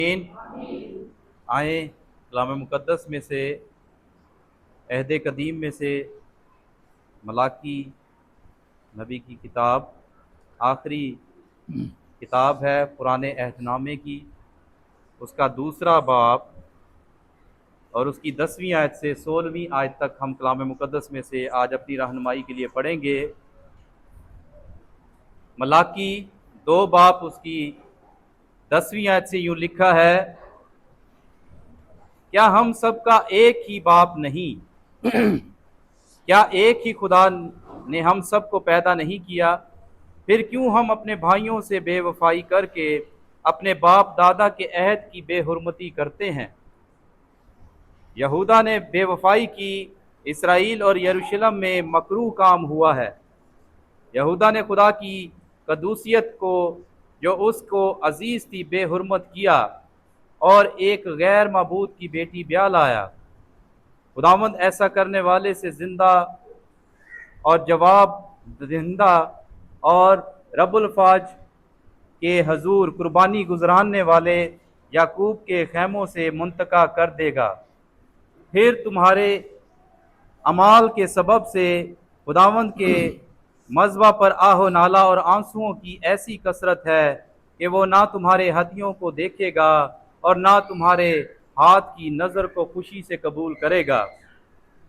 आए कलाम मुक़द्दस में से अहद कदीम में से मलाकी नबी की किताब आखिरी किताब है पुराने अहदनामे की, उसका दूसरा बाब और उसकी 10वीं आयत से 16वीं आयत तक हम कलाम मुक़द्दस में से आज अपनी रहनुमाई के लिए पढ़ेंगे। मलाकी 2 बाब उसकी 10वीं आयत से यूँ लिखा है, क्या हम सब का एक ही बाप नहीं? क्या एक ही खुदा ने हम सब को पैदा नहीं किया? फिर क्यों हम अपने भाइयों से बेवफाई करके अपने बाप दादा के अहद की बेहुरमती करते हैं? यहूदा ने बेवफाई की, इसराइल और यरूशलेम में मकरूह काम हुआ है। यहूदा ने खुदा की कदूसियत को जो उसको अजीज थी बेहुरमत किया और एक गैर मबूद की बेटी ब्याह लाया। खुदावंद ऐसा करने वाले से जिंदा और जवाब जिंदा और रब्बुल फाज के हजूर कुर्बानी गुजराने वाले याकूब के खैमों से मुंतका कर देगा। फिर तुम्हारे अमाल के सबब से खुदावंद के मज़बा पर आहो नाला और आंसुओं की ऐसी कसरत है कि वो ना तुम्हारे हदियों को देखेगा और ना तुम्हारे हाथ की नज़र को खुशी से कबूल करेगा।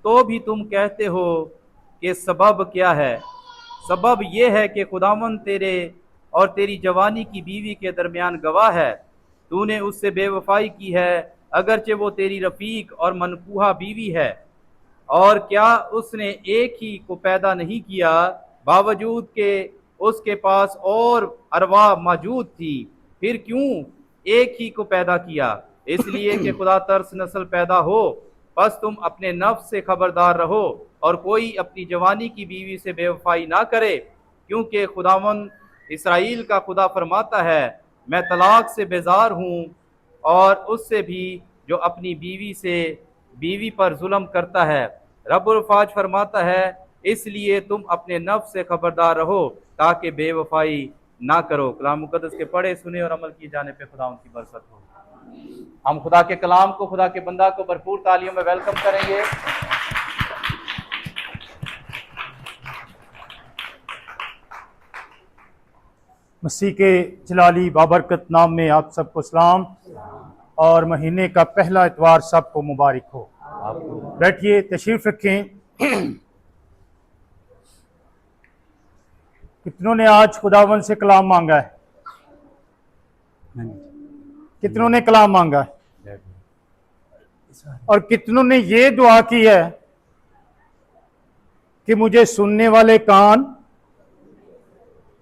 तो भी तुम कहते हो कि सबब क्या है? सबब यह है कि खुदावंद तेरे और तेरी जवानी की बीवी के दरमियान गवाह है। तूने उससे बेवफाई की है, अगरचे वो तेरी रफ़ीक और मनकूहा बीवी है। और क्या उसने एक ही को पैदा नहीं किया, बावजूद के उसके पास और अरवा मौजूद थी? फिर क्यों एक ही को पैदा किया? इसलिए कि खुदा तरस नस्ल पैदा हो। बस तुम अपने नफ्स से खबरदार रहो और कोई अपनी जवानी की बीवी से बेवफाई ना करे, क्योंकि खुदावंद इसराइल का खुदा फरमाता है, मैं तलाक से बेजार हूँ और उससे भी जो अपनी बीवी पर जुल्म करता है। रब्बुल फाज फरमाता है, इसलिए तुम अपने नफ्स से खबरदार रहो ताकि बेवफाई ना करो। कलाम मुक़द्दस के पढ़े सुने और अमल किए जाने पे खुदा उनकी बरकत हो। हम खुदा के कलाम को, खुदा के बंदा को भरपूर तालियों में वेलकम करेंगे। मसीह के जलाली बाबरकत नाम में आप सबको सलाम और महीने का पहला इतवार सबको मुबारक हो। बैठिए, तशरीफ रखें। कितनों ने आज खुदावंद से कलाम मांगा है? कितनों ने कलाम मांगा है? और कितनों ने ये दुआ की है कि मुझे सुनने वाले कान,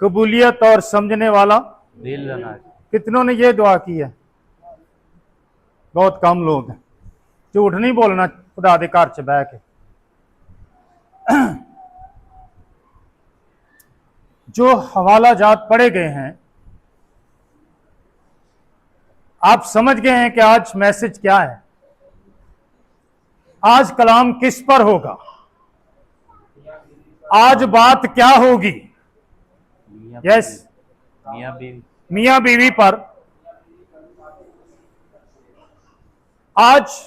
कबूलियत और समझने वाला दिल देना? कितनों ने ये दुआ की है? बहुत कम लोग हैं। झूठ नहीं बोलना खुदा दे घर च बह के। जो हवाला जात पढ़े गए हैं, आप समझ गए हैं कि आज मैसेज क्या है, आज कलाम किस पर होगा, आज बात क्या होगी। यस, मियां बीवी पर आज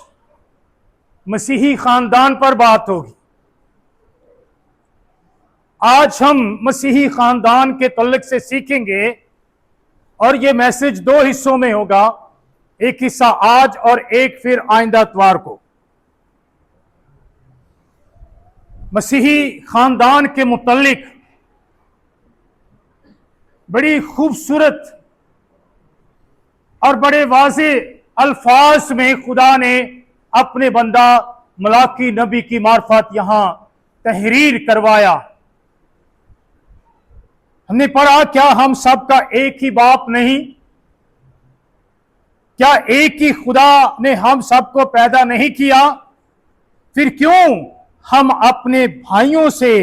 मसीही खानदान पर बात होगी। आज हम मसीही खानदान के तल्लुक से सीखेंगे और ये मैसेज 2 हिस्सों में होगा। एक हिस्सा आज और एक फिर आइंदा इतवार को। मसीही खानदान के मुतल्लिक बड़ी खूबसूरत और बड़े वाज़े अल्फाज में खुदा ने अपने बंदा मलाकी नबी की मार्फत यहां तहरीर करवाया। हमने पढ़ा, क्या हम सब का एक ही बाप नहीं? क्या एक ही खुदा ने हम सबको पैदा नहीं किया? फिर क्यों हम अपने भाइयों से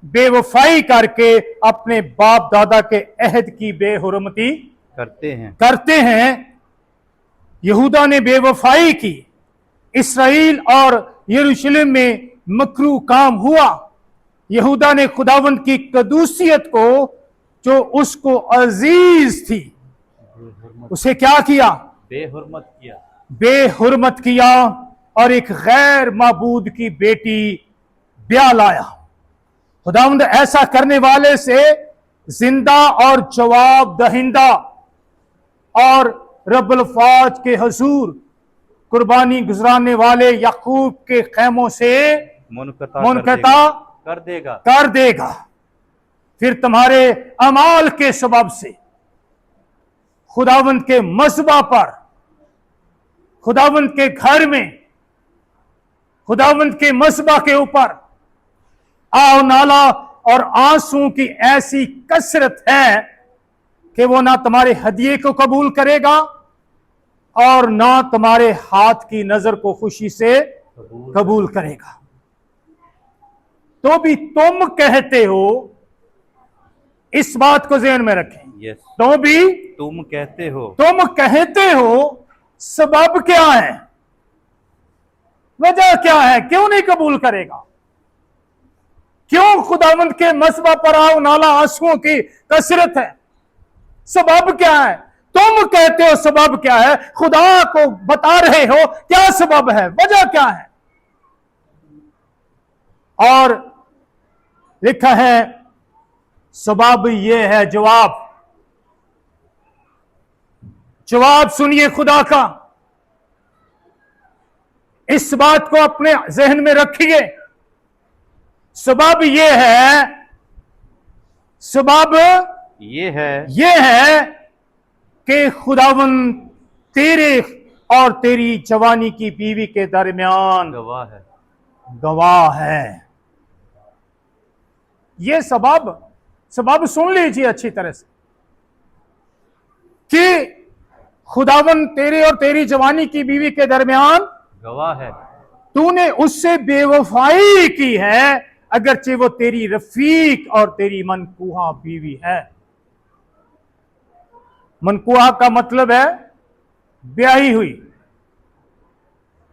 बेवफाई करके अपने बाप दादा के अहद की बेहुरमती करते हैं? यहूदा ने बेवफाई की, इसराइल और यरूशलेम में मकरूह काम हुआ। यहूदा ने खुदावंद की कदूसियत को जो उसको अजीज थी, उसे क्या किया? बेहुरमत किया, बेहुरमत किया और एक गैर माबूद की बेटी ब्याह लाया। खुदावंद ऐसा करने वाले से जिंदा और जवाब दहिंदा और रब्बुल फाज के हुजूर कुर्बानी गुजराने वाले याकूब के खैमों से मुनक़ता कर देगा। फिर तुम्हारे अमाल के सबब से खुदावंद के मसबा पर, खुदावंद के घर में, खुदावंद के मसबा के ऊपर आव नाला और आंसू की ऐसी कसरत है कि वो ना तुम्हारे हदिये को कबूल करेगा और ना तुम्हारे हाथ की नजर को खुशी से कबूल करेगा। तो भी तुम कहते हो, इस बात को ज़हन में रखें। यस, तो भी तुम कहते हो, सबब क्या है, वजह क्या है, क्यों नहीं कबूल करेगा? क्यों खुदावंद के मसबा पर आओ नाला आंसुओं की कसरत है? सबब क्या है? तुम कहते हो सबब क्या है, खुदा को बता रहे हो क्या सबब है, वजह क्या है? और लिखा है सबब यह है, जवाब सुनिए खुदा का। इस बात को अपने जहन में रखिए। सबब यह है कि खुदावन तेरे और तेरी जवानी की बीवी के दरमियान गवाह है। ये सबब सुन लीजिए अच्छी तरह से कि खुदावन तेरे और तेरी जवानी की बीवी के दरमियान गवाह है। तूने उससे बेवफाई की है, अगरचे वो तेरी रफीक और तेरी मनकूहा बीवी है। मनकूहा का मतलब है ब्याही हुई।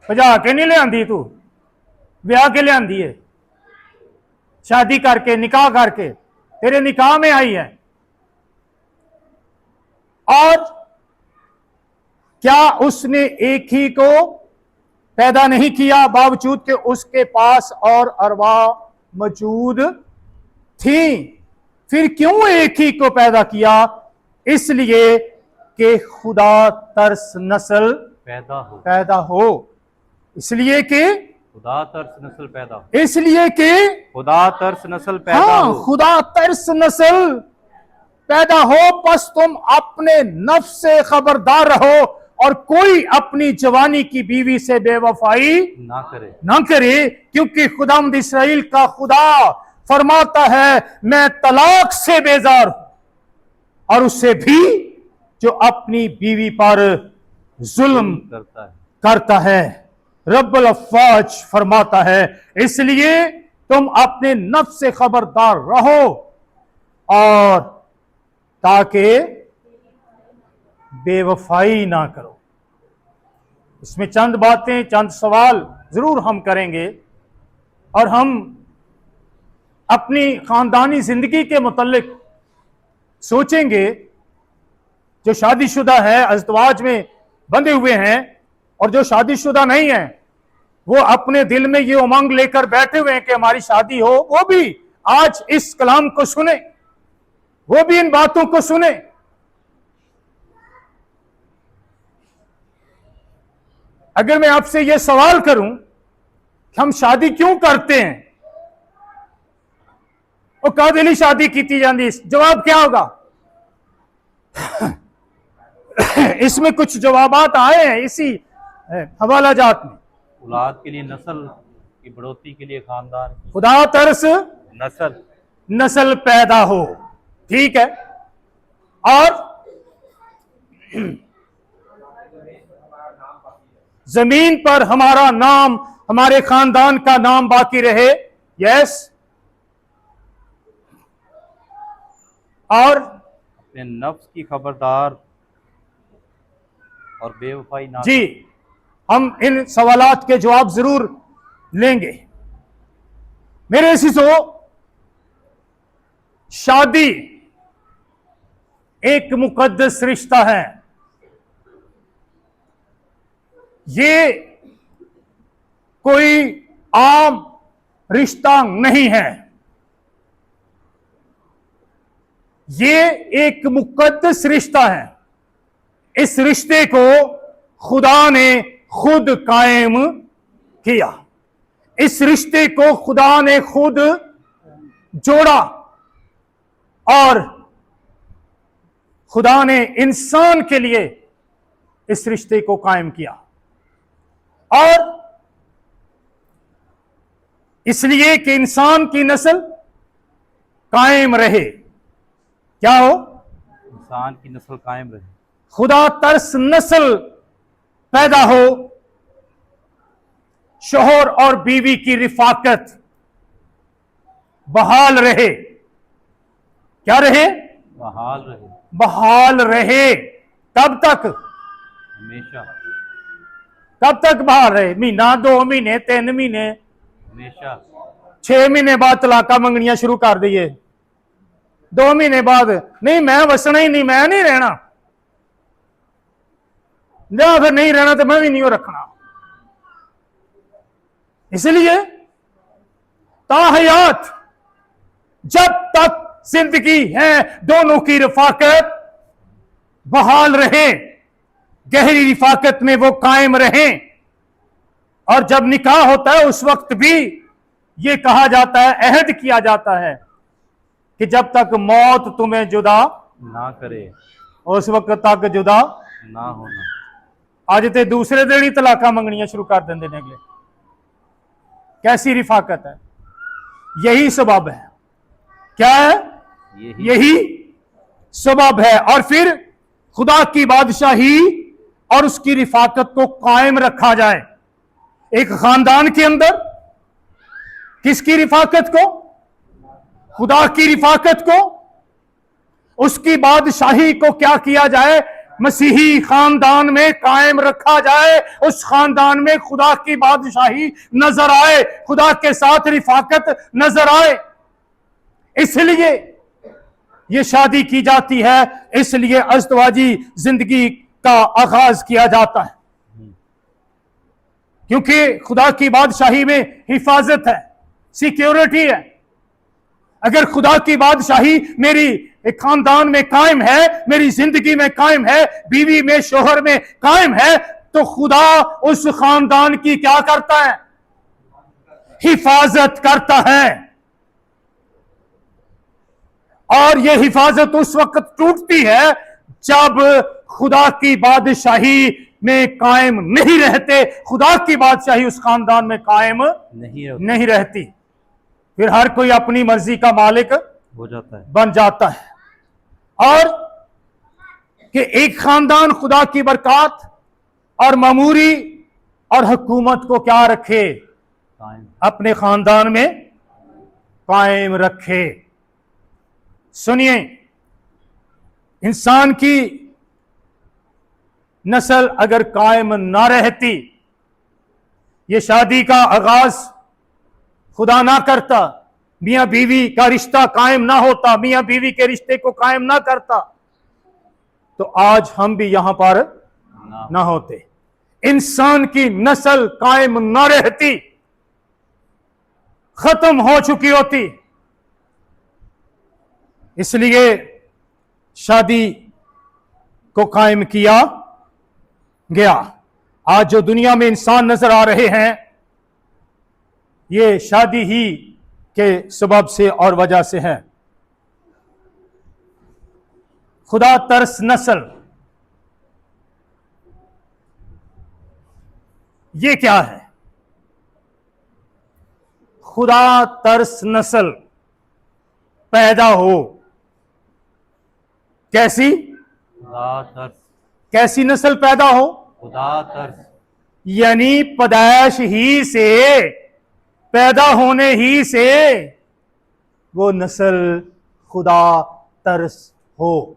भजा के नहीं ले आंदी, तू ब्याह के ले आंदी है, शादी करके निकाह करके तेरे निकाह में आई है। और क्या उसने एक ही को पैदा नहीं किया, बावजूद के उसके पास और अरवा मौजूद थी? फिर क्यों एक ही को पैदा किया? इसलिए कि खुदा तरस नस्ल पैदा हो। इसलिए कि खुदा तरस नस्ल पैदा हो। बस तुम अपने नफ्स से खबरदार रहो और कोई अपनी जवानी की बीवी से बेवफाई ना करे, क्योंकि खुदावंद इस्राएल का खुदा फरमाता है मैं तलाक से बेजार हूं और उससे भी जो अपनी बीवी पर जुल्म करता है। रब्बुल अफ़्फ़ाज फरमाता है इसलिए तुम अपने नफ्स से खबरदार रहो और ताकि बेवफाई ना करो। इसमें चंद बातें, चंद सवाल जरूर हम करेंगे और हम अपनी खानदानी जिंदगी के मुतल्लिक सोचेंगे। जो शादीशुदा है, अज़दवाज में बंधे हुए हैं, और जो शादीशुदा नहीं है वो अपने दिल में ये उमंग लेकर बैठे हुए हैं कि हमारी शादी हो, वो भी आज इस कलाम को सुने, वो भी इन बातों को सुने। अगर मैं आपसे यह सवाल करूं कि हम शादी क्यों करते हैं, वो कादिली शादी की जाती, जवाब क्या होगा? इसमें कुछ जवाबात आए हैं इसी हवाला जात में। औलाद के लिए, नस्ल की बढ़ोतरी के लिए, खानदान, खुदा तरस नस्ल पैदा हो, ठीक है। और जमीन पर हमारा नाम, हमारे खानदान का नाम बाकी रहे, यस। और अपने नफ्स की खबरदार और बेवफाई ना। जी, हम इन सवालात के जवाब जरूर लेंगे। मेरे अज़ीज़ों, शादी एक मुकद्दस रिश्ता है। ये कोई आम रिश्ता नहीं है, ये एक मुकद्दस रिश्ता है। इस रिश्ते को खुदा ने खुद कायम किया, इस रिश्ते को खुदा ने खुद जोड़ा और खुदा ने इंसान के लिए इस रिश्ते को कायम किया। और इसलिए कि इंसान की नस्ल कायम रहे, क्या हो? इंसान की नस्ल कायम रहे, खुदा तरस नस्ल पैदा हो, शोहर और बीवी की रिफाकत बहाल रहे। क्या रहे? बहाल रहे, बहाल रहे। कब तक? हमेशा, कब तक बहाल रहे? महीना, 2 महीने, 3 महीने, हमेशा। 6 महीने बाद तलाका मंगनियां शुरू कर दिए, 2 महीने बाद नहीं मैं वसना ही नहीं, मैं नहीं रहना, या फिर नहीं रहना तो मैं भी नहीं हो रखना। इसलिए ताहयात जब तक जिंदगी है दोनों की रिफाकत बहाल रहे, गहरी रिफाकत में वो कायम रहें। और जब निकाह होता है उस वक्त भी ये कहा जाता है, अहद किया जाता है कि जब तक मौत तुम्हें जुदा ना करे, उस वक्त तक जुदा ना होना। आज ते दूसरे दिन ही तलाका मंगनियां शुरू कर देंगे ने अगले। कैसी रिफाकत है? यही सबब है। क्या है? यही सबब है। और फिर खुदा की बादशाही और उसकी रिफाकत को कायम रखा जाए एक खानदान के अंदर। किसकी रिफाकत को? खुदा की रिफाकत को, उसकी बादशाही को क्या किया जाए? मसीही खानदान में कायम रखा जाए। उस खानदान में खुदा की बादशाही नजर आए, खुदा के साथ रिफाकत नजर आए। इसलिए ये शादी की जाती है, इसलिए अज़दवाजी जिंदगी का आगाज किया जाता है, क्योंकि खुदा की बादशाही में हिफाजत है, सिक्योरिटी है। अगर खुदा की बादशाही मेरी एक खानदान में कायम है, मेरी जिंदगी में कायम है, बीवी में, शोहर में कायम है, तो खुदा उस खानदान की क्या करता है? हिफाजत करता है। और यह हिफाजत उस वक्त टूटती है जब खुदा की बादशाही में कायम नहीं रहते, खुदा की बादशाही उस खानदान में कायम नहीं रहती। फिर हर कोई अपनी मर्जी का मालिक हो जाता है, बन जाता है। और कि एक खानदान खुदा की बरकत और मामूरी और हुकूमत को क्या रखे? कायम। अपने खानदान में कायम रखे। सुनिए, इंसान की नस्ल अगर कायम ना रहती, ये शादी का आगाज खुदा ना करता, मियां बीवी का रिश्ता कायम ना होता, मियां बीवी के रिश्ते को कायम ना करता, तो आज हम भी यहां पर ना होते। इंसान की नस्ल कायम ना रहती, खत्म हो चुकी होती। इसलिए शादी को कायम किया गया। आज जो दुनिया में इंसान नजर आ रहे हैं, ये शादी ही के सबब से और वजह से है। खुदा तरस नस्ल, ये क्या है? खुदा तरस नस्ल पैदा हो। कैसी? खुदा तरस, कैसी नस्ल पैदा हो? खुदा तरस, यानी पैदाइश ही से, पैदा होने ही से वो नस्ल खुदा तरस हो।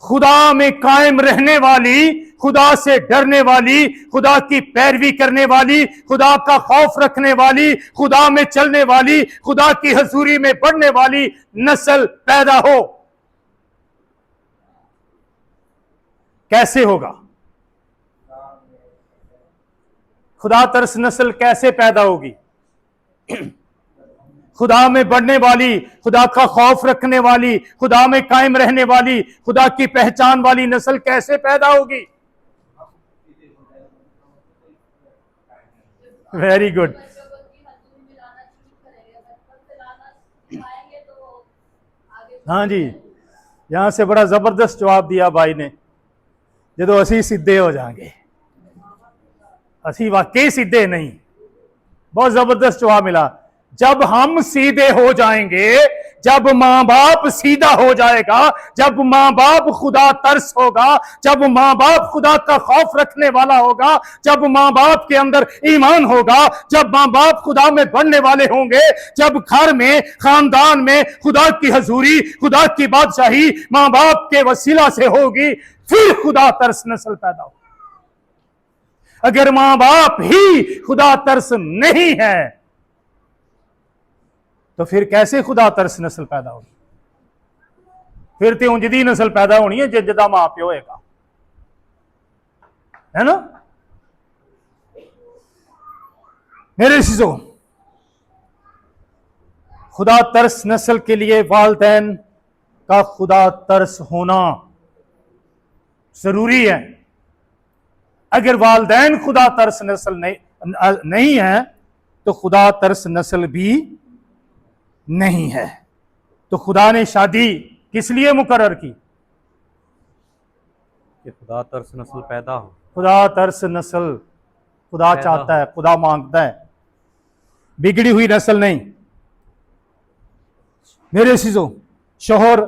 खुदा में कायम रहने वाली, खुदा से डरने वाली, खुदा की पैरवी करने वाली, खुदा का खौफ रखने वाली, खुदा में चलने वाली, खुदा की हजूरी में बढ़ने वाली नस्ल पैदा हो। कैसे होगा? खुदा तरस नस्ल कैसे पैदा होगी? खुदा में बढ़ने वाली, खुदा का खौफ रखने वाली, खुदा में कायम रहने वाली, खुदा की पहचान वाली नस्ल कैसे पैदा होगी? Very good. हाँ जी, यहां से बड़ा जबरदस्त जवाब दिया भाई ने। जो असी सीधे हो जाएंगे, असी वाकई सीधे नहीं। बहुत जबरदस्त जवाब मिला। जब हम सीधे हो जाएंगे, जब माँ बाप सीधा हो जाएगा, जब माँ बाप खुदा तरस होगा, जब माँ बाप खुदा का खौफ रखने वाला होगा, जब माँ बाप के अंदर ईमान होगा, जब माँ बाप खुदा में बढ़ने वाले होंगे, जब घर में खानदान में खुदा की हजूरी, खुदा की बादशाही माँ बाप के वसीला से होगी, फिर खुदा तरस नस्ल पैदा होगी। अगर माँ बाप ही खुदा तरस नहीं है तो फिर कैसे खुदा तरस नस्ल पैदा होगी? फिर तो उंजदी नस्ल पैदा होनी है जिदा मां प्यो होएगा, है ना? मेरे सीजो, खुदा तरस नस्ल के लिए वालिदैन का खुदा तरस होना जरूरी है। अगर वालिदैन खुदा तरस नस्ल नहीं है तो खुदा तरस नस्ल भी नहीं है। तो खुदा ने शादी किस लिए मुकर्रर की? कि खुदा तरस नस्ल पैदा हो। खुदा तरस नस्ल खुदा चाहता है, खुदा मांगता है, बिगड़ी हुई नस्ल नहीं। मेरे सीजो, शोहर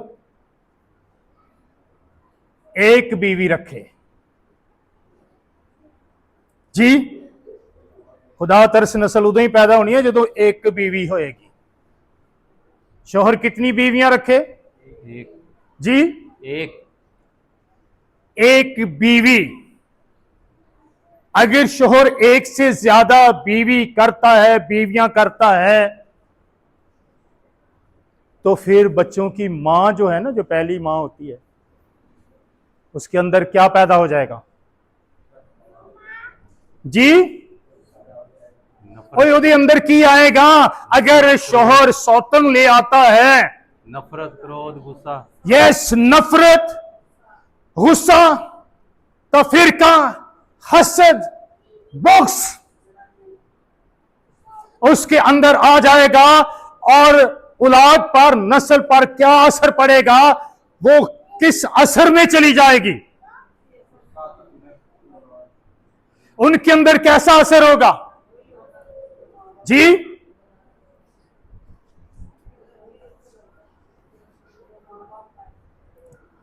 एक बीवी रखे जी, खुदा तरस नस्ल उदों ही पैदा होनी है जो एक बीवी होएगी। शोहर कितनी बीवियां रखे? एक जी, एक बीवी। अगर शोहर एक से ज्यादा बीवी करता है, बीवियां करता है, तो फिर बच्चों की मां जो है ना, जो पहली मां होती है, उसके अंदर क्या पैदा हो जाएगा जी? ओदे अंदर की आएगा? अगर शोहर सौतन ले आता है, नफरत, क्रोध, गुस्सा, यस, नफरत, गुस्सा, तो फिर का हसद, बॉक्स उसके अंदर आ जाएगा, और औलाद पर, नस्ल पर क्या असर पड़ेगा? वो किस असर में चली जाएगी? उनके अंदर कैसा असर होगा जी?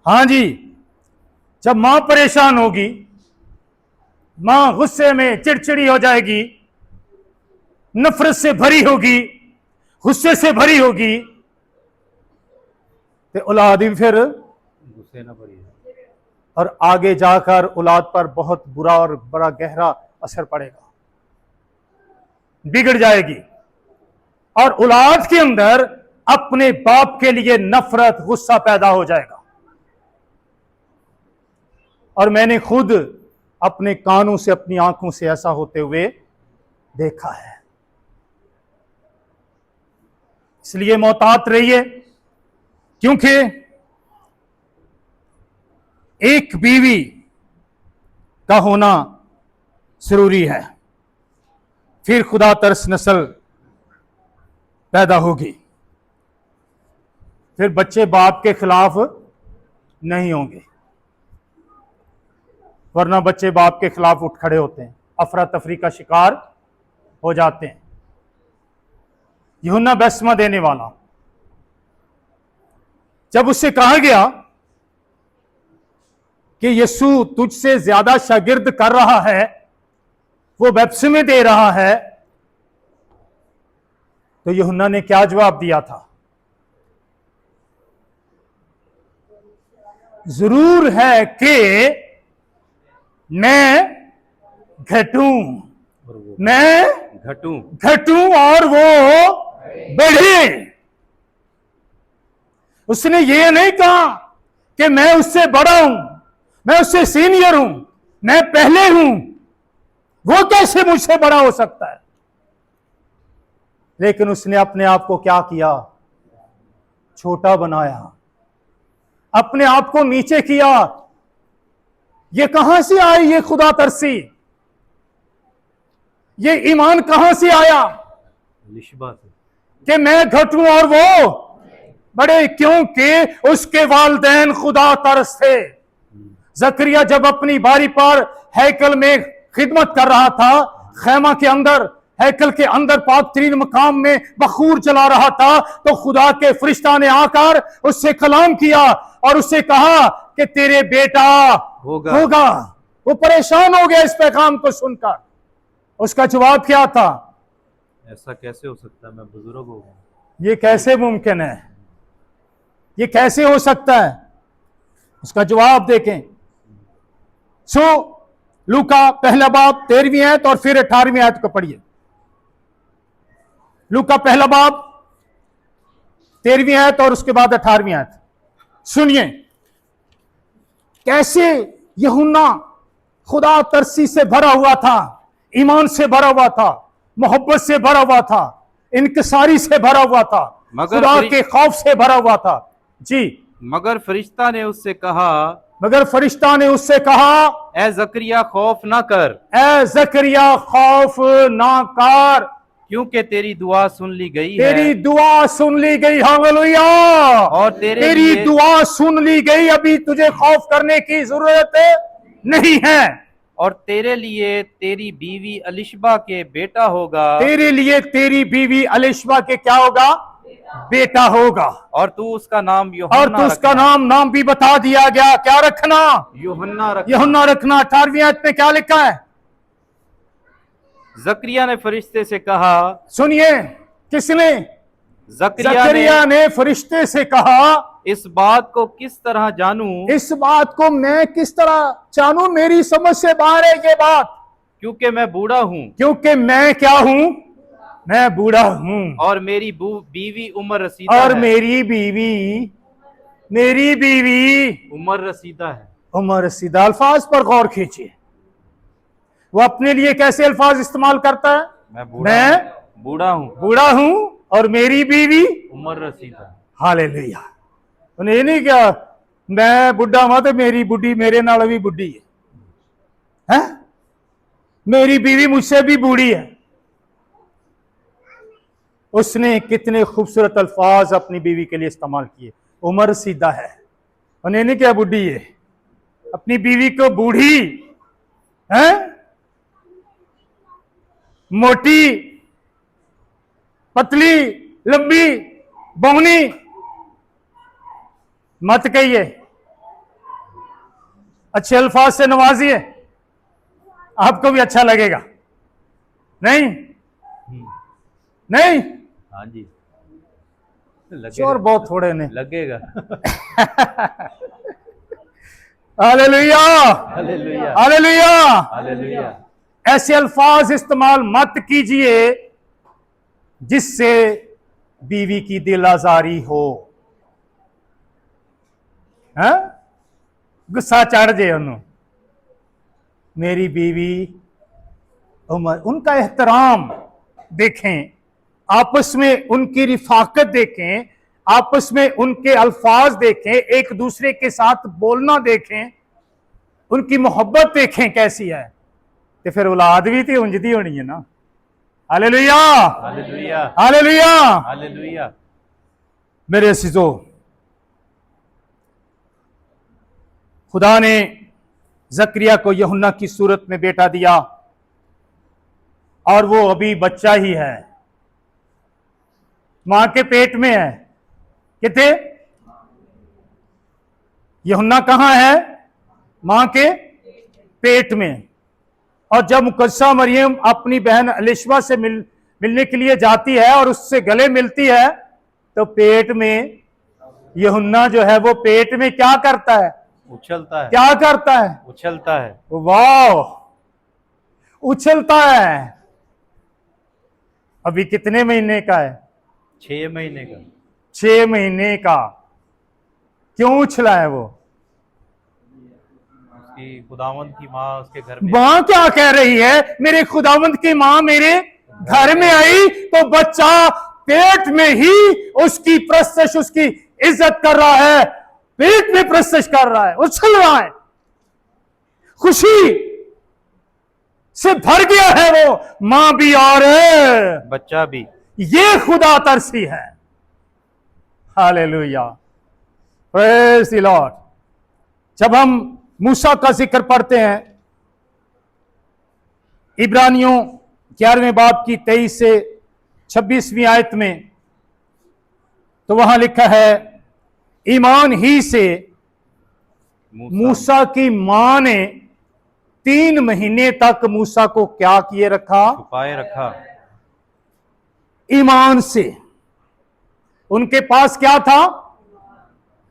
हां जी, जब मां परेशान होगी, मां गुस्से में चिड़चिड़ी हो जाएगी, नफरत से भरी होगी, गुस्से से भरी होगी, तो औलाद भी फिर गुस्से न भरी, और आगे जाकर औलाद पर बहुत बुरा और बड़ा गहरा असर पड़ेगा, बिगड़ जाएगी, और औलाद के अंदर अपने बाप के लिए नफरत, गुस्सा पैदा हो जाएगा। और मैंने खुद अपने कानों से, अपनी आंखों से ऐसा होते हुए देखा है। इसलिए मोहतात रहिए, क्योंकि एक बीवी का होना जरूरी है, फिर खुदा तरस नस्ल पैदा होगी, फिर बच्चे बाप के खिलाफ नहीं होंगे, वरना बच्चे बाप के खिलाफ उठ खड़े होते हैं, अफरा तफरी का शिकार हो जाते हैं। यूहन्ना बपतिस्मा देने वाला, जब उससे कहा गया कि यीशु तुझसे ज्यादा शागिर्द कर रहा है, वो बपतिस्मा दे रहा है, तो यूहन्ना ने क्या जवाब दिया था? जरूर है कि मैं घटूं और वो बढ़े। उसने ये नहीं कहा कि मैं उससे बड़ा हूं, मैं उससे सीनियर हूं, मैं पहले हूं। वो कैसे मुझसे बड़ा हो सकता है? लेकिन उसने अपने आप को क्या किया? छोटा बनाया, अपने आप को नीचे किया। ये कहां से आई ये खुदा तरसी? ये ईमान कहां से आया लिशबा से। कि मैं घटूं और वो बड़े? क्योंकि उसके वालिदैन खुदा तरस थे। जकरिया जब अपनी बारी पर हैकल में खिदमत कर रहा था, खैमा के अंदर, हैकल के अंदर पाक तरीन मकाम में बखूर जला रहा था, तो खुदा के फरिश्ता ने आकर उससे कलाम किया और उससे कहा कि तेरे बेटा होगा। वो परेशान हो गया इस पैगाम को सुनकर। उसका जवाब क्या था? ऐसा कैसे हो सकता है, मैं बुजुर्ग हो गया। ये कैसे मुमकिन है? ये कैसे हो सकता है? उसका जवाब देखें। लूका पहला बाब 13वीं आयत और फिर 18वीं आयत को पढ़िए। लूका पहला बाब 13वीं आयत और उसके बाद 18वीं आयत सुनिए। कैसे यूहन्ना खुदा तरसी से भरा हुआ था, ईमान से भरा हुआ था, मोहब्बत से भरा हुआ था, इनकिसारी से भरा हुआ था, खुदा के खौफ से भरा हुआ था। जी। मगर फरिश्ता ने उससे कहा, ए जकरिया खौफ ना कर, ए जकरिया खौफ ना कर, क्योंकि तेरी दुआ सुन ली गई है। तेरी दुआ सुन ली गई। हालेलुया। और तेरी दुआ सुन ली गई, अभी तुझे खौफ करने की जरूरत नहीं है। और तेरे लिए तेरी बीवी अलिशबा के बेटा होगा। तेरे लिए तेरी बीवी अलिशबा के क्या होगा? बेटा होगा। और तू उसका नाम नाम भी बता दिया गया। क्या रखना? यूहन्ना रखना। 18वीं आयत में क्या लिखा है? जकरिया ने फरिश्ते से कहा, सुनिए, किसने? जकरिया ने फरिश्ते से कहा, इस बात को किस तरह जानूं? इस बात को मैं किस तरह जानूं? मेरी समझ से बाहर है ये बात। क्योंकि मैं बूढ़ा हूं। क्योंकि मैं क्या हूं? मैं बूढ़ा हूं। और मेरी बीवी उम्र रसीदा और है। मेरी बीवी उम्र रसीदा है। उम्र रसीदा। अल्फाज पर गौर कीजिए। वो अपने लिए कैसे अल्फाज इस्तेमाल करता है? मैं बूढ़ा हूं और मेरी बीवी उम्र रसीदा। हालेलुया। उन्हें ये नहीं क्या मैं बुढ़ा हुआ तो मेरी बुढ़ी मेरे नाल भी बुढ़ी है, मेरी बीवी मुझसे भी बूढ़ी है। उसने कितने खूबसूरत अल्फाज अपनी बीवी के लिए इस्तेमाल किए। उम्र सीधा है, उन्हें नहीं क्या बुढ़ी है, अपनी बीवी को बूढ़ी है, मोटी, पतली, लंबी, बौनी मत कहिए, अच्छे अल्फाज से नवाजिए, आपको भी अच्छा लगेगा। नहीं नहीं, हाँ जी, और बहुत थोड़े ने लगेगा। Hallelujah hallelujah hallelujah hallelujah. ऐसे अल्फाज इस्तेमाल मत कीजिए जिससे बीवी की दिल आजारी हो, गुस्सा चढ़ जाए उन्होंने। मेरी बीवी उम्र, उनका एहतराम देखें, आपस में उनकी रिफाकत देखें, आपस में उनके अल्फाज देखें, एक दूसरे के साथ बोलना देखें, उनकी मोहब्बत देखें कैसी है, तो फिर औलाद भी तो उंजदी होनी है ना। Hallelujah hallelujah hallelujah hallelujah. मेरे अजीजों, खुदा ने जकरिया को यूहन्ना की सूरत में बेटा दिया और वो अभी बच्चा ही है, मां के पेट में है। कितने? यूहन्ना कहां है? मां के पेट में। और जब मुकद्दसा मरियम अपनी बहन अलिशबा से मिलने के लिए जाती है और उससे गले मिलती है, तो पेट में यूहन्ना जो है वो पेट में क्या करता है? उछलता है। क्या करता है? उछलता है। वाह, उछलता है। अभी कितने महीने का है? 6 महीने का। 6 महीने का। क्यों उछला है वो? कि खुदावंद की माँ उसके घर में मां क्या कह रही है, मेरे खुदावंद की मां मेरे घर में आई तो बच्चा पेट में ही उसकी प्रस्तश, उसकी इज्जत कर रहा है, पेट में प्रस्तश कर रहा है, उछल रहा है, खुशी से भर गया है वो, मां भी और बच्चा भी। ये खुदा तरसी है। Hallelujah, praise the Lord. जब हम मूसा का जिक्र पढ़ते हैं इब्रानियों 11वें बाब की 23 से 26वीं आयत में, तो वहां लिखा है ईमान ही से मूसा की मां ने 3 महीने तक मूसा को क्या किए रखा, छुपाए रखा। ईमान से। उनके पास क्या था,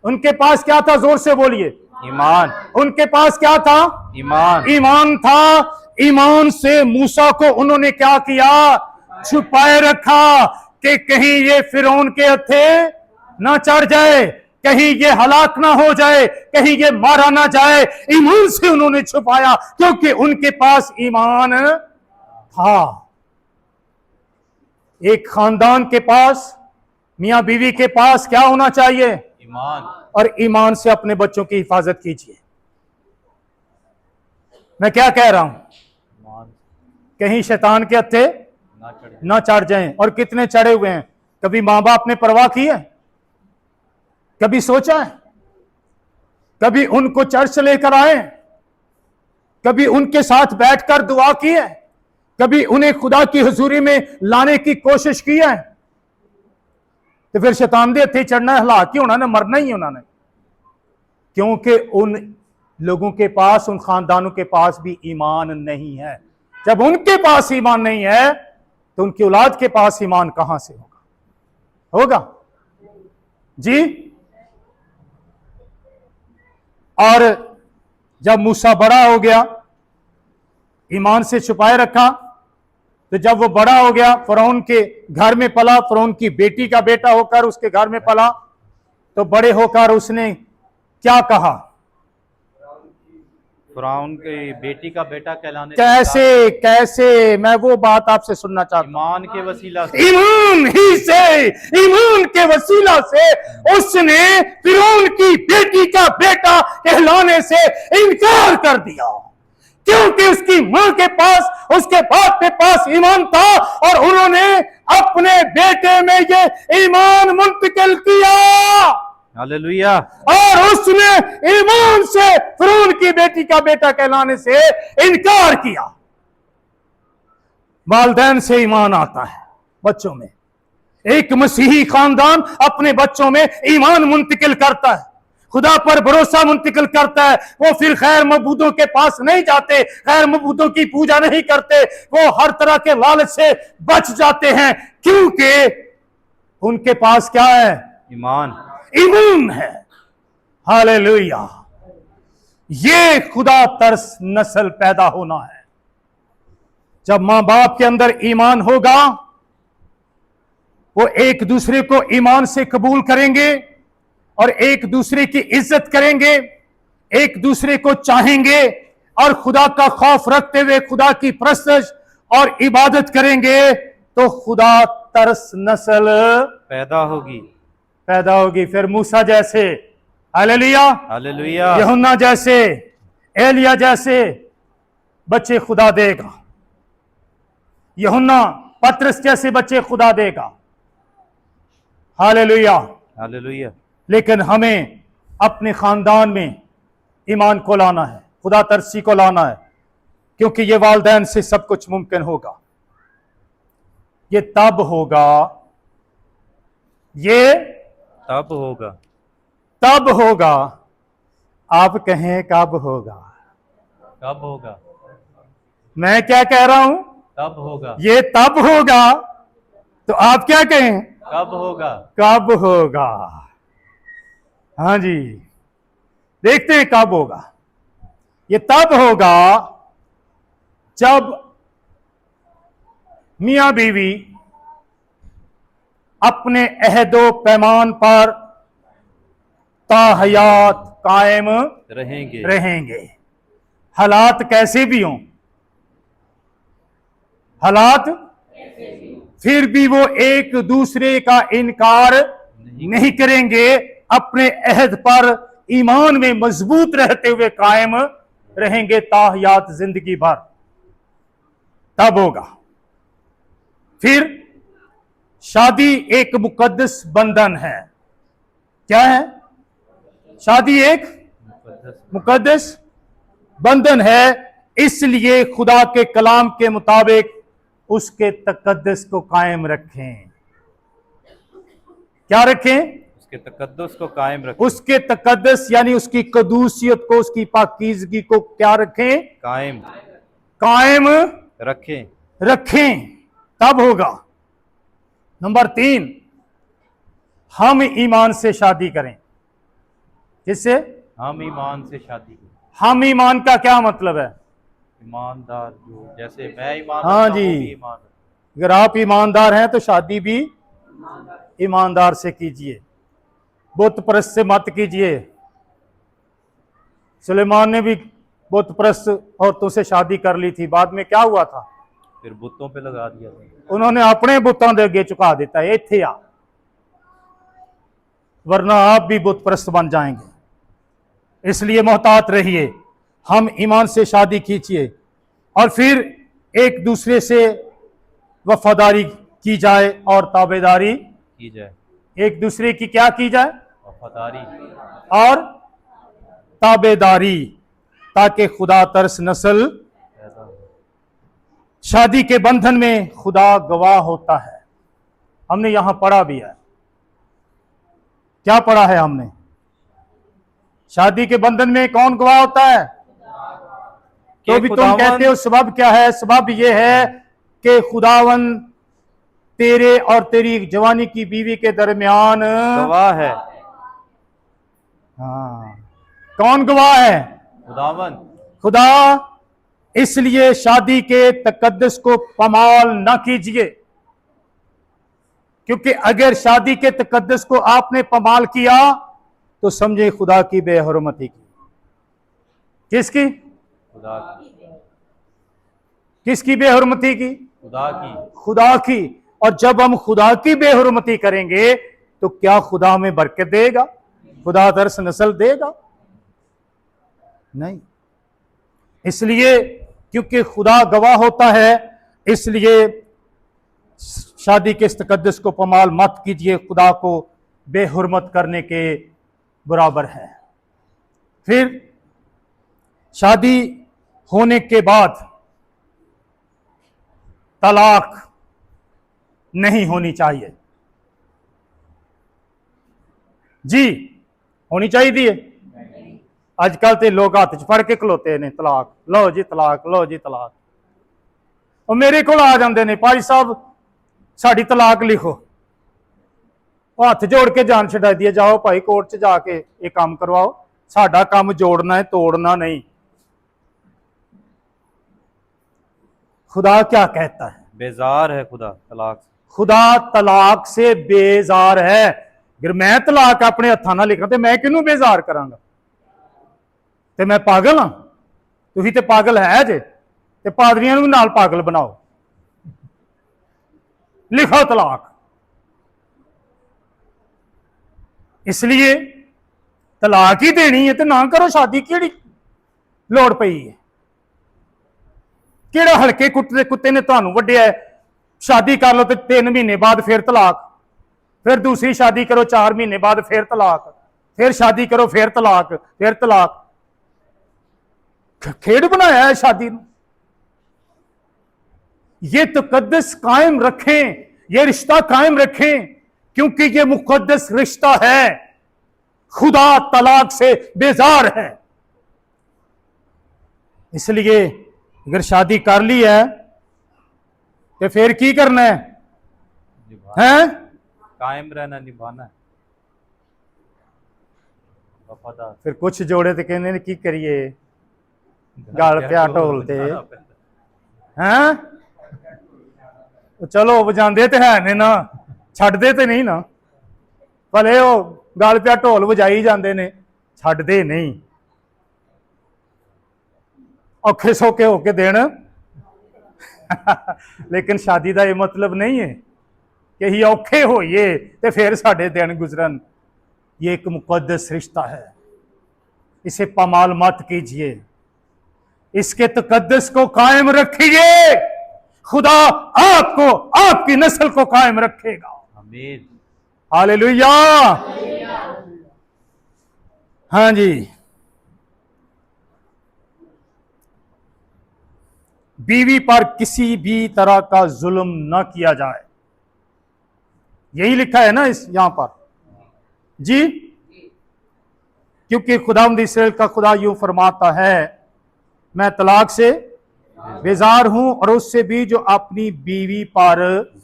उनके पास क्या था, जोर से बोलिए, ईमान। उनके पास क्या था, ईमान। ईमान था। ईमान से मूसा को उन्होंने क्या किया, छुपाए रखा कि कहीं ये फिरौन के हत्थे ना चढ़ जाए, कहीं ये हलाक ना हो जाए, कहीं ये मारा ना जाए। ईमान से उन्होंने छुपाया क्योंकि उनके पास ईमान था। एक खानदान के पास, मियां बीवी के पास क्या होना चाहिए, ईमान। और ईमान से अपने बच्चों की हिफाजत कीजिए। मैं क्या कह रहा हूं, ईमान कहीं शैतान के हत्थे ना चढ़े। ना चढ़ जाएं। और कितने चढ़े हुए हैं, कभी मां बाप ने परवाह की है, कभी सोचा है, कभी उनको चर्च लेकर आए, कभी उनके साथ बैठकर दुआ की है, कभी उन्हें खुदा की हुजूरी में लाने की कोशिश की है। तो फिर शैतान दे हत्थे चढ़ना है, हलाक ही होना ने, मरना ही उन्होंने, क्योंकि उन लोगों के पास, उन खानदानों के पास भी ईमान नहीं है। जब उनके पास ईमान नहीं है तो उनकी औलाद के पास ईमान कहां से होगा जी। और जब मूसा बड़ा हो गया, ईमान से छुपाए रखा, तो जब वो बड़ा हो गया, फिरौन के घर में पला, फिरौन की बेटी का बेटा होकर उसके घर में पला, तो बड़े होकर उसने क्या कहा, फिरौन की बेटी का बेटा कहलाने कैसे कैसे, मैं वो बात आपसे सुनना चाहता हूं। ईमान के वसीला से, ईमान ही से, ईमान के वसीला से उसने फिरौन की बेटी का बेटा कहलाने से इनकार कर दिया, क्योंकि उसकी मां के पास, उसके बाप के पास ईमान था और उन्होंने अपने बेटे में ये ईमान मुंतकिल किया। हालेलुया। और उसने ईमान से फिरौन की बेटी का बेटा कहलाने से इनकार किया। वालिदैन से ईमान आता है बच्चों में। एक मसीही खानदान अपने बच्चों में ईमान मुंतकिल करता है, खुदा पर भरोसा मुंतकिल करता है। वो फिर गैर मबूदों के पास नहीं जाते, गैर मबूदों की पूजा नहीं करते, वो हर तरह के लालच से बच जाते हैं, क्योंकि उनके पास क्या है, ईमान। ईमान है। हालेलुया। ये खुदा तरस नस्ल पैदा होना है। जब मां बाप के अंदर ईमान होगा, वो एक दूसरे को ईमान से कबूल करेंगे और एक दूसरे की इज्जत करेंगे, एक दूसरे को चाहेंगे और खुदा का खौफ रखते हुए खुदा की परस्तिश और इबादत करेंगे, तो खुदा तरस नस्ल पैदा होगी। फिर मूसा जैसे, हालेलुया, हालेलुया, यूहन्ना जैसे, एलिया जैसे बच्चे खुदा देगा। यूहन्ना, पतरस जैसे बच्चे खुदा देगा। Hallelujah, hallelujah. लेकिन हमें अपने खानदान में ईमान को लाना है, खुदा तरसी को लाना है, क्योंकि ये वालिदैन से सब कुछ मुमकिन होगा। ये तब होगा, ये तब होगा। आप कहें कब होगा? कब होगा? मैं क्या कह रहा हूं? तब होगा। ये तब होगा, तो आप क्या कहें? कब होगा? कब होगा? हाँ जी, देखते हैं कब होगा। ये तब होगा जब मियां बीवी अपने अहदो पैमान पर ताहयात कायम रहेंगे। हालात कैसे भी हों, हालात फिर भी वो एक दूसरे का इनकार नहीं करेंगे, अपने अहद पर ईमान में मजबूत रहते हुए कायम रहेंगे ताहयात जिंदगी भर। तब होगा। फिर शादी एक मुकद्दस बंधन है। क्या है? शादी एक मुकद्दस बंधन है, इसलिए खुदा के कलाम के मुताबिक उसके तकद्दुस को कायम रखें। क्या रखें? उसके तकद्दुस को कायम रखें। उसके तकद्दुस यानी उसकी कदूसियत को, उसकी पाकीज़गी को क्या रखें? कायम रखें। तब होगा। नंबर 3, हम ईमान से शादी करें। जिससे हम ईमान से शादी करें। हम ईमान का क्या मतलब है? ईमानदार, जो जैसे मैं ईमान हाँ रखता हूं, जी, वो भी ईमान रखता अगर आप ईमानदार हैं तो शादी भी ईमानदार से कीजिए, बुत परस्त से मत कीजिए। सुलेमान ने भी बुत परस्त औरतों से शादी कर ली थी, बाद में क्या हुआ था? फिर बुतों पे लगा दिया था। उन्होंने अपने बुतों के अगे झुका देता है, इत्थे आ, वरना आप भी बुत परस्त बन जाएंगे। इसलिए मोहतात रहिए, हम ईमान से शादी कीजिए और फिर एक दूसरे से वफादारी की जाए और ताबेदारी की जाए। एक दूसरे की क्या की जाए? वफादारी और ताबेदारी, ताकि खुदा तरस नस्ल पैदा हो। शादी के बंधन में खुदा गवाह होता है। हमने यहां पढ़ा भी है। क्या पढ़ा है हमने? शादी के बंधन में कौन गवाह होता है? तो भी तुम कहते हो सबब क्या है? सबब यह है कि खुदावन तेरे और तेरी जवानी की बीवी के दरमियान गवाह है। हाँ, कौन गवाह है? खुदावन, खुदा। इसलिए शादी के तकद्दुस को पमाल न कीजिए, क्योंकि अगर शादी के तकद्दुस को आपने पमाल किया तो समझे खुदा की बेहुरमती की। किसकी? खुदा की। किसकी बेहुरमती की? खुदा की। खुदा की। और जब हम खुदा की बेहुरमती करेंगे तो क्या खुदा हमें बरकत देगा? खुदा दरस नस्ल देगा? नहीं। इसलिए क्योंकि खुदा गवाह होता है, इसलिए शादी के इस तकद्दुस को पमाल मत कीजिए, खुदा को बेहुरमत करने के बराबर है। फिर शादी होने के बाद तलाक नहीं होनी चाहिए। जी, होनी चाहिए। आजकल तो लोग हाथ च फड़ के खलोते ने, तलाक लो जी तलाक, लो जी तलाक। और मेरे को आ जाते ने, भाई साहब साड़ी तलाक लिखो। हाथ जोड़ के जान छड़ा दिए, जाओ भाई कोर्ट च जाके ये काम करवाओ, साडा काम जोड़ना है, तोड़ना नहीं। खुदा क्या कहता है? बेजार है खुदा तलाक से। खुदा तलाक से बेजार है। अगर मैं तलाक अपने हथा ना लिखा तो मैं किनू बेजार करांगा? ते मैं पागल हाँ? तुसी ते पागल है जे, ते पादरियां नूं नाल पागल बनाओ। लिखो तलाक। इसलिए तलाक ही देनी है तो ना करो शादी, केड़ी लोड़ पई है? केड़ा हल्के कुत्ते ने तुहानूं वड्डिया है? शादी कर लो तो 3 महीने बाद फिर तलाक, फिर दूसरी शादी करो 4 महीने बाद फिर तलाक, फिर शादी करो फिर तलाक, फिर तलाक। खेड बनाया है शादी ने। ये तकद्दुस कायम रखें, ये रिश्ता कायम रखें, क्योंकि ये मुकद्दस रिश्ता है। खुदा तलाक से बेजार है। इसलिए अगर शादी कर ली है तो फिर की करना है? हैं? कायम रहना, निभाना है, वफादार। फिर कुछ जोड़े तो कहने की करिए, गल प्या ढोलते हैं। तो चलो बजाते तो है ने ना, छड्डदे तो नहीं ना, भले वो गल प्या ढोल बजाई जाते ने, छड्डदे नहीं। औखे सौखे होके देन लेकिन शादी का यह मतलब नहीं है कि ही औखे होइए ते फिर साडे दिन गुजरन। ये एक मुकद्दस रिश्ता है, इसे पामाल मत कीजिए, इसके तकद्दस को कायम रखिए। खुदा आपको, आपकी नस्ल को कायम रखेगा। आमीन। हालेलुया। हाँ जी, बीवी पर किसी भी तरह का जुल्म न किया जाए, यही लिखा है ना इस यहां पर जी। क्योंकि खुदावंद इस्राएल का खुदा यूं फरमाता है, मैं तलाक से बेजार हूं और उससे भी जो अपनी बीवी पर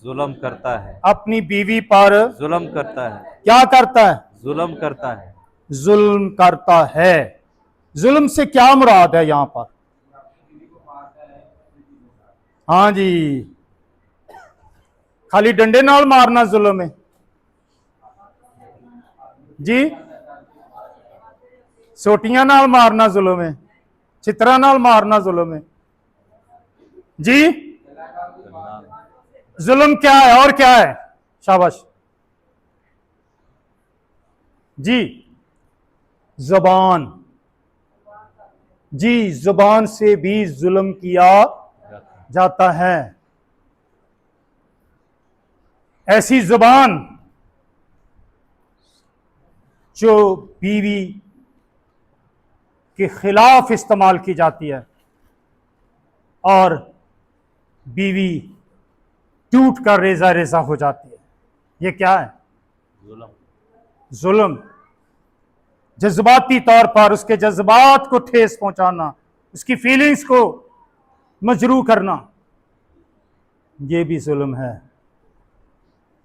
जुल्म करता है, अपनी बीवी पर जुल्म करता है, क्या करता है? जुल्म करता है। जुल्म करता है। जुल्म से क्या मुराद है यहां पर? हाँ जी, खाली डंडे नाल मारना जुल्म है जी? सोटियां नाल मारना जुल्म है? चित्रा नाल मारना जुल्म है जी? जुल्म क्या है और क्या है? शाबाश जी। जुबान जी, जुबान से भी जुल्म किया जाता है। ऐसी जुबान जो बीवी के खिलाफ इस्तेमाल की जाती है और बीवी टूट कर रेजा रेजा हो जाती है, ये क्या है? जुल्म। जुल्म। जज्बाती तौर पर उसके जज्बात को ठेस पहुंचाना, उसकी फीलिंग्स को मजरू करना, ये भी जुल्म है।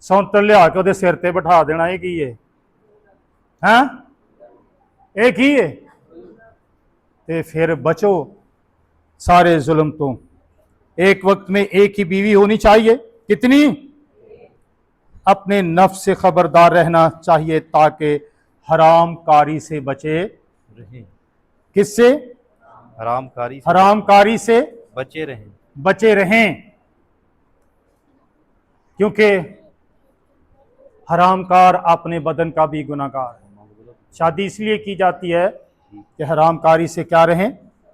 सौंतल लिया के ਉਹਦੇ सिर ते बिठा देना, एक ही है, हैं? एक ही है। ते फिर बचो सारे जुल्म तो। एक वक्त में एक ही बीवी होनी चाहिए। कितनी? अपने नफ्स से खबरदार रहना चाहिए ताकि हरामकारी से बचे रहें। किससे? हरामकारी से हरामकारी से बचे रहें। बचे रहें, क्योंकि हरामकार अपने बदन का भी गुनाहगार है। शादी इसलिए की जाती है कि हरामकारी से क्या रहें?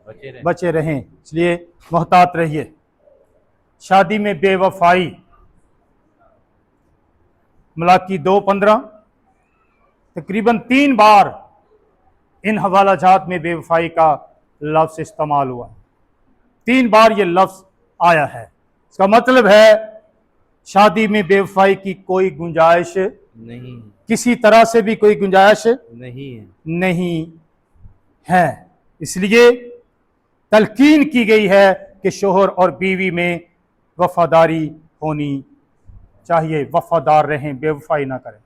बचे रहें। बचे रहें। इसलिए मोहतात रहिए। शादी में बेवफाई, मलाकी 2:15, तकरीबन 3 बार इन हवालाजात में बेवफाई का लफ्ज इस्तेमाल हुआ। 3 बार ये लफ्ज आया है। इसका मतलब है शादी में बेवफाई की कोई गुंजाइश नहीं, किसी तरह से भी कोई गुंजाइश नहीं है। नहीं है। इसलिए तलकीन की गई है कि शोहर और बीवी में वफादारी होनी चाहिए, वफादार रहें, बेवफाई ना करें।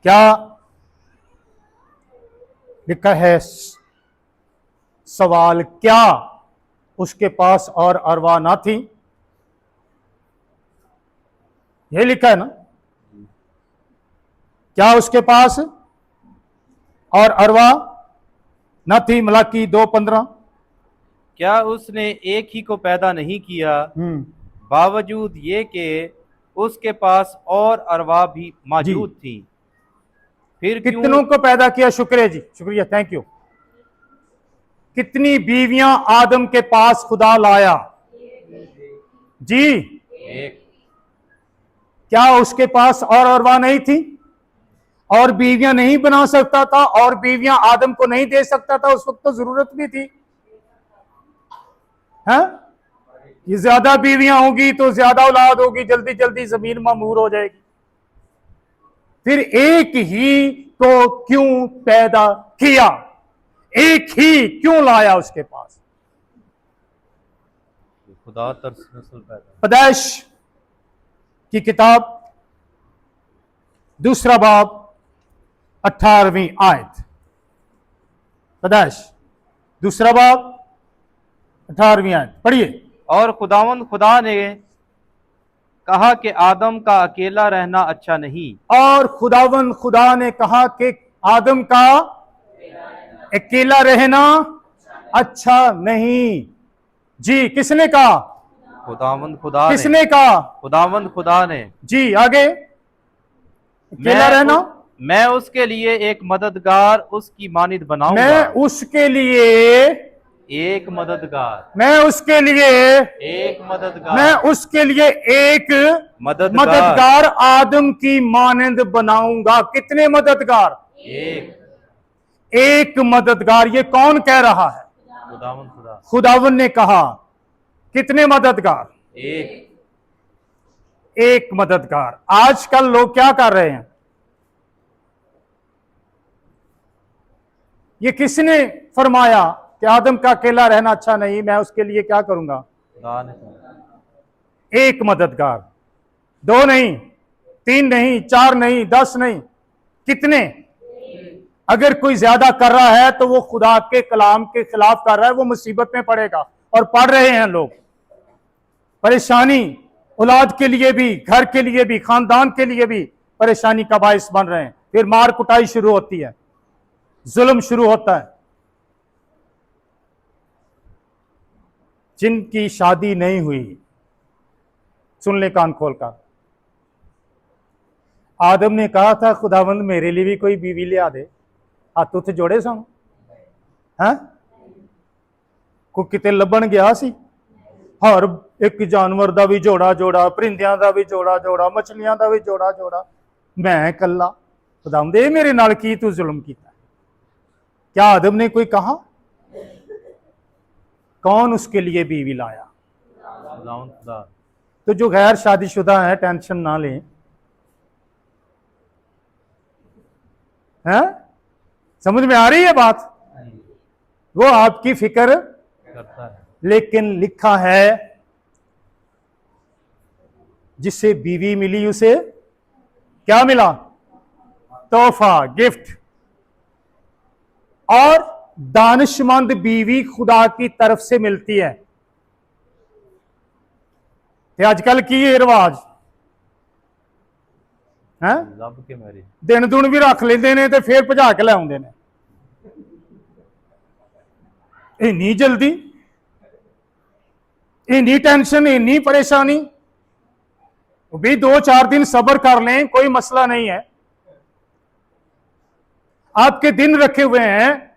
क्या लिखा है? सवाल, क्या उसके पास और अरवा ना थी? यही लिखा है ना? क्या उसके पास और अरवा न थी? मलाकी 2:15। क्या उसने एक ही को पैदा नहीं किया, बावजूद ये कि उसके पास और अरवा भी मौजूद थी? फिर कितनों को पैदा किया? शुक्रिया जी, शुक्रिया, थैंक यू। कितनी बीवियां आदम के पास खुदा लाया जी? एक। क्या उसके पास और अरवा नहीं थी? और बीवियां नहीं बना सकता था? और बीवियां आदम को नहीं दे सकता था? उस वक्त तो जरूरत भी थी, है? ये ज्यादा बीवियां होगी तो ज्यादा औलाद होगी, जल्दी जल्दी जमीन मामूर हो जाएगी। फिर एक ही को क्यों पैदा किया? एक ही क्यों लाया उसके पास? खुदा तरस नस्ल पैदा। पैदाइश की किताब 2 बाब 18वीं आयत। पैदाइश 2 बाब 18वीं आयत पढ़िए। और खुदावंद खुदा ने कहा कि आदम का अकेला रहना अच्छा नहीं। और खुदावंद खुदा ने कहा कि आदम का अकेला रहना अच्छा नहीं। जी, किसने कहा? खुदावंद खुदा ने, किसने कहा? खुदावंद खुदा ने। जी, आगे। अकेला रहना, मैं उसके लिए एक मददगार उसकी मानिद बनाऊंगा। मैं उसके लिए, एक मददगार, मैं उसके लिए, एक मददगार, मैं उसके लिए एक मददगार आदम की मानंद बनाऊंगा। कितने मददगार? एक मददगार। ये कौन कह रहा है? खुदावंद खुदा। खुदावन ने कहा। कितने मददगार? एक मददगार। आजकल लोग क्या कर रहे हैं? ये किसने फरमाया कि आदम का अकेला रहना अच्छा नहीं, मैं उसके लिए क्या करूंगा? एक मददगार। 2 नहीं, 3 नहीं, 4 नहीं, 10 नहीं, कितने? अगर कोई ज्यादा कर रहा है तो वो खुदा के कलाम के खिलाफ कर रहा है, वो मुसीबत में पड़ेगा। और पड़ रहे हैं लोग। परेशानी औलाद के लिए भी, घर के लिए भी, खानदान के लिए भी परेशानी का बायस बन रहे हैं। फिर मार कुटाई शुरू होती है, जुल्म शुरू होता है। जिनकी शादी नहीं हुई, सुन ले कान खोलकर, आदम ने कहा था खुदावंद मेरे लिए भी कोई बीवी ले आ दे। हाथ उत्थे जोड़े सन हैं? को किते लभण गया सी? हर एक जानवर का भी जोड़ा जोड़ा, परिंदियां का भी जोड़ा जोड़ा, मछलियां का भी जोड़ा जोड़ा, मैं कला। खुदावंद ये मेरे नाल की तू जुल्म किया? क्या आदम ने कोई कहा? कौन उसके लिए बीवी लाया? तो जो गैर शादीशुदा है टेंशन ना लें, हैं? समझ में आ रही है बात? वो आपकी फिक्र करता है। लेकिन लिखा है जिसे बीवी मिली उसे क्या मिला? तोहफा, गिफ्ट। और दानिशमंद बीवी खुदा की तरफ से मिलती है। आजकल की ये रिवाज है, दिन दुन भी रख लेंदे ने ते फिर भजा के ले आउंदे ने। इन्नी जल्दी, इन्नी टेंशन, इन्नी परेशानी। भी 2-4 दिन सब्र कर लें, कोई मसला नहीं है। आपके दिन रखे हुए हैं,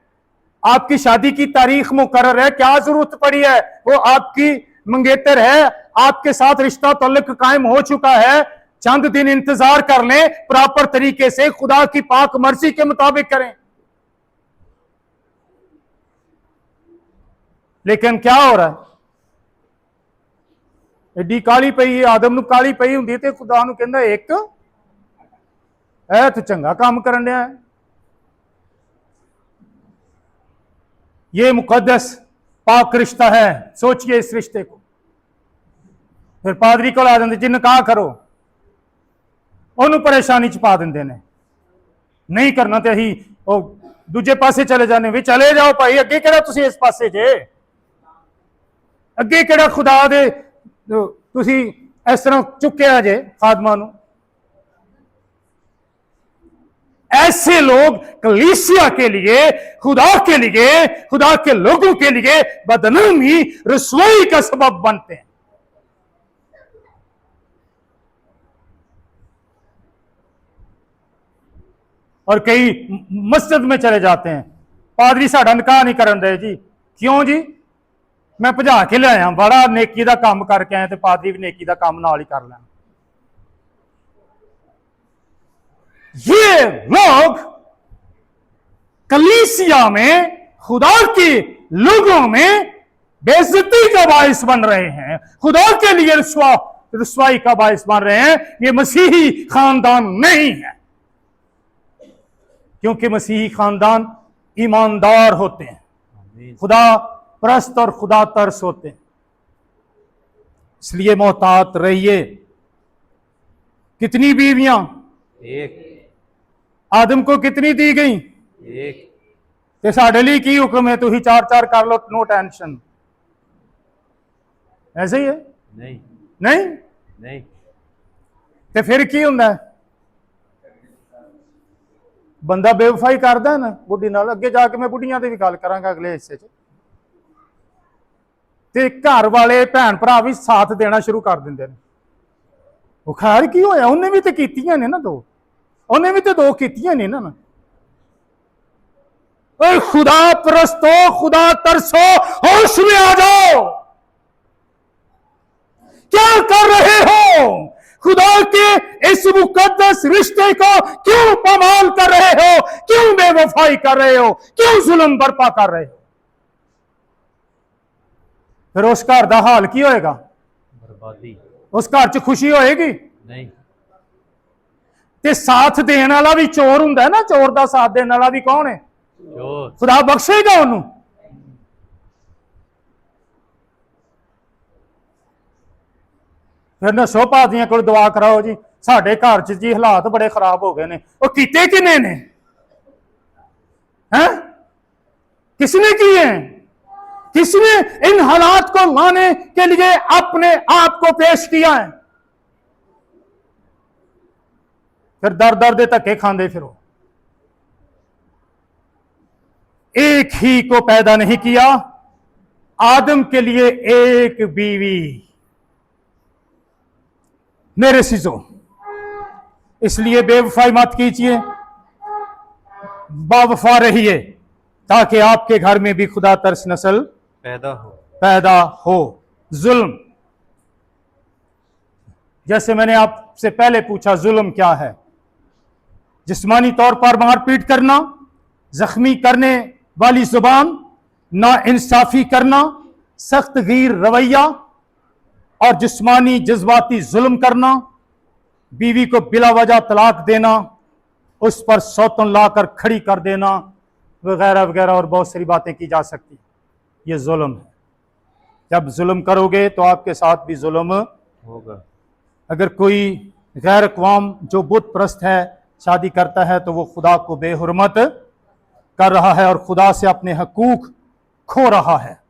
आपकी शादी की तारीख मुकर्रर है, क्या जरूरत पड़ी है? वो आपकी मंगेतर है, आपके साथ रिश्ता तल्लुक कायम हो चुका है। चंद दिन इंतजार कर लें, प्रॉपर तरीके से खुदा की पाक मर्जी के मुताबिक करें। लेकिन क्या हो रहा है? एडी काली पई, आदम नूं काली पई हुंदी ते खुदा नूं कहंदा एक तू चंगा काम करन दिया है। ये मुकद्दस पाक रिश्ता है, सोचिए इस रिश्ते को। फिर पादरी को ला देंगे जी निकाह करो, उन्होंने परेशानी च पा देंगे ने। नहीं करना तो अही दूजे पासे चले जाने, भी चले जाओ भाई, अगे केड़ा तुसी इस पासे जे, अगे केड़ा खुदा दे तुसी इस तरह चुक्या जे खादमा नूं। ऐसे लोग कलीसिया के लिए, खुदा के लिए, खुदा के लोगों के लिए बदनामी, रसवाई का सबब बनते हैं। और कई मस्जिद में चले जाते हैं, पादरी साडा निकाह नहीं करन दे जी। क्यों जी? मैं भजा के ले आया, बड़ा नेकी का काम करके आया, तो पादरी भी नेकी का काम नाल ही कर लेना। ये लोग कलीसिया में, खुदा के लोगों में बेइज्जती का बायस बन रहे हैं, खुदा के लिए रसवाई का बायस बन रहे हैं। ये मसीही खानदान नहीं है, क्योंकि मसीही खानदान ईमानदार होते हैं, खुदा परस्त और खुदा तरस होते हैं। इसलिए मोहतात रहिए। कितनी बीवियां? एक। आदम को कितनी दी गई? एक। ते साडे लिए की हुक्म है? तू ही 4-4 कर लो, नो टेंशन। ऐसे ही है? नहीं नहीं नहीं। ते फिर की हुंदा है? ਬੰਦਾ ਬੇਵਫਾਈ ਕਰਦਾ ਨਾ ਬੁੱਢੀ ਨਾਲ, ਅੱਗੇ ਜਾ ਕੇ ਮੈਂ ਬੁੱਢੀਆਂ ਤੇ ਵੀ ਗੱਲ ਕਰਾਂਗਾ ਅਗਲੇ ਹਿੱਸੇ 'ਚ। ਤੇ ਘਰ ਵਾਲੇ ਭੈਣ ਭਰਾ ਵੀ ਸਾਥ ਦੇਣਾ ਸ਼ੁਰੂ ਕਰ ਦਿੰਦੇ ਨੇ। ਉਹ ਖੈਰ ਕੀ ਹੋਇਆ, ਉਹਨੇ ਵੀ ਤੇ ਕੀਤੀਆਂ ਨੇ ਨਾ ਦੋ, ਉਹਨੇ ਵੀ ਤੇ ਦੋ ਕੀਤੀਆਂ ਨੇ ਨਾ। ओए खुदा परस्तो, खुदा तरसो, होश में आ जाओ। क्या कर रहे हो? खुदा के इस मुकद्दस रिश्ते को क्यों पामाल कर रहे हो? क्यों बेवफाई कर रहे हो? क्यों जुल्म बर्पा कर रहे हो? फिर उस घर का हाल की होएगा? बर्बादी। उस घर च खुशी होएगी नहीं। ते साथ देने वाला भी चोर हुंदा है ना, चोर का साथ देने वाला भी कौन है? चोर। खुदा बख्शेगा उन्होंने? फिर नशो भाजियां को दुआ कराओ जी, साडे घर च जी हालात बड़े खराब हो गए ने। वो कीते किने ने? हैं? किसने किए हैं? किसने इन हालात को लाने के लिए अपने आप को पेश किया है? फिर दर दर दे धक्के खांदे फिरो। एक ही को पैदा नहीं किया, आदम के लिए एक बीवी। मेरे सिजो, इसलिए बेवफाई मत कीजिए, बावफा रहिए, ताकि आपके घर में भी खुदा तरस नस्ल पैदा हो। जुल्म, जैसे मैंने आपसे पहले पूछा, जुल्म क्या है? जिस्मानी तौर पर मारपीट करना, जख्मी करने वाली जुबान, ना इंसाफी करना, सख्त गीर रवैया और जिस्मानी जज्बाती जुल्म करना, बीवी को बिला वजह तलाक देना, उस पर सौतन लाकर खड़ी कर देना, वगैरह वगैरह और बहुत सारी बातें की जा सकती। ये जुल्म है। जब जुल्म करोगे तो आपके साथ भी जुल्म होगा। अगर कोई गैर अक़वाम जो बुत परस्त है शादी करता है तो वो खुदा को बेहुरमत कर रहा है और खुदा से अपने हकूक खो रहा है,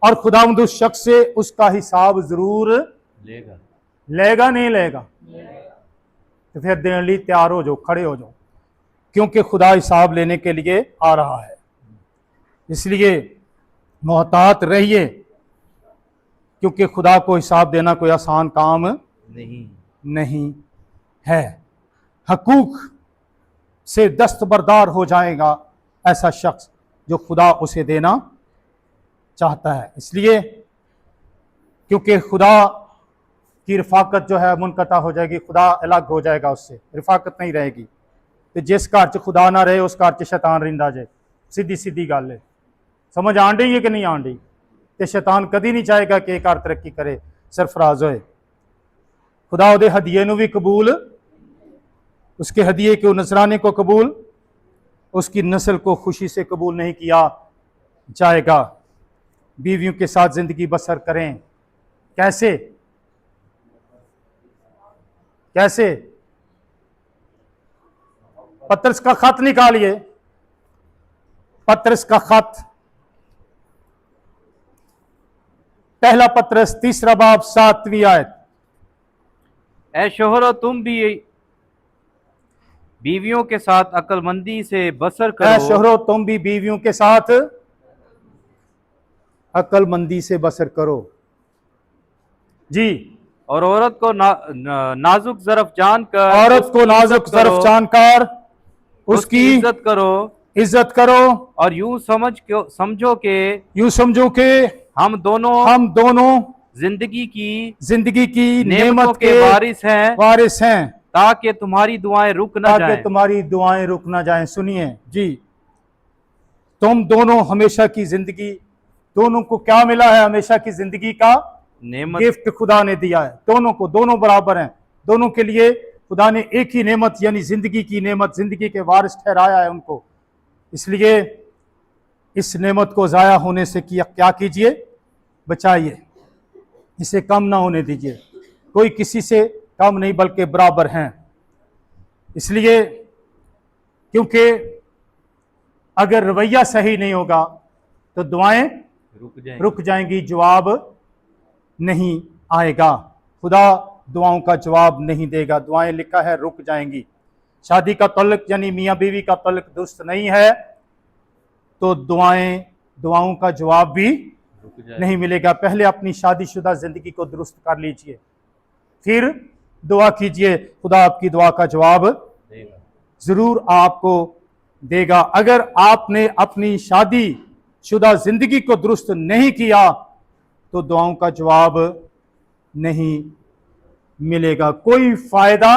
और खुदावंद उस शख्स से उसका हिसाब जरूर लेगा नहीं लेगा? तो फिर देने लिए तैयार हो जाओ, खड़े हो जाओ, क्योंकि खुदा हिसाब लेने के लिए आ रहा है। इसलिए मोहतात रहिए, क्योंकि खुदा को हिसाब देना कोई आसान काम नहीं है। हकूक से दस्तबरदार हो जाएगा ऐसा शख्स जो खुदा उसे देना चाहता है। इसलिए क्योंकि खुदा की रफाकत जो है मुनक़ता हो जाएगी, खुदा अलग हो जाएगा, उससे रफाकत नहीं रहेगी। तो जिस घर च खुदा ना रहे उस घर च शैतान रहिंदा जे। सीधी सीधी गल है, समझ आन रही है कि नहीं आन रही? तो शैतान कभी नहीं चाहेगा कि एक घर तरक्की करे, सरफराज होए। खुदा उहदे हदिये नूं भी कबूल, उसके हदिये के नजराने को कबूल, उसकी नस्ल को खुशी से कबूल नहीं किया जाएगा। बीवियों के साथ जिंदगी बसर करें। कैसे? कैसे? पत्रस का खत निकालिए, पत्रस का खत, पहला पत्रस 3 बाब 7वीं आयत। ऐ शोहरो, तुम भी बीवियों के साथ अक्लमंदी से बसर करो। शोहरो, तुम भी बीवियों के साथ अक्लमंदी से बसर करो जी। और औरत को नाजुक ज़रफ जानकर, औरत को नाजुक ज़रफ जानकर उसकी इज्जत करो। और यूं समझो के हम दोनों जिंदगी की नेमत के वारिस हैं, ताकि तुम्हारी दुआएं रुक न जाएं। सुनिए जी, तुम दोनों हमेशा की जिंदगी, दोनों को क्या मिला है? हमेशा की जिंदगी का नेमत गिफ्ट खुदा ने दिया है। दोनों को, दोनों बराबर हैं। दोनों के लिए खुदा ने एक ही नेमत यानी जिंदगी की नेमत, जिंदगी के वारिस ठहराया है उनको। इसलिए इस नेमत को जाया होने से क्या कीजिए? बचाइए, इसे कम ना होने दीजिए। कोई किसी से कम नहीं बल्कि बराबर हैं। इसलिए क्योंकि अगर रवैया सही नहीं होगा तो दुआएं रुक जाएंगी, जवाब नहीं आएगा। खुदा दुआओं का जवाब नहीं देगा, दुआएं लिखा है रुक जाएंगी। शादी का तल्लुक यानी मियाँ बीवी का तल्लुक दुरुस्त नहीं है तो दुआओं का जवाब भी नहीं मिलेगा। पहले अपनी शादीशुदा जिंदगी को दुरुस्त कर लीजिए, फिर दुआ कीजिए, खुदा आपकी दुआ का जवाब जरूर आपको देगा। अगर आपने अपनी शादीशुदा जिंदगी को दुरुस्त नहीं किया तो दुआओं का जवाब नहीं मिलेगा। कोई फायदा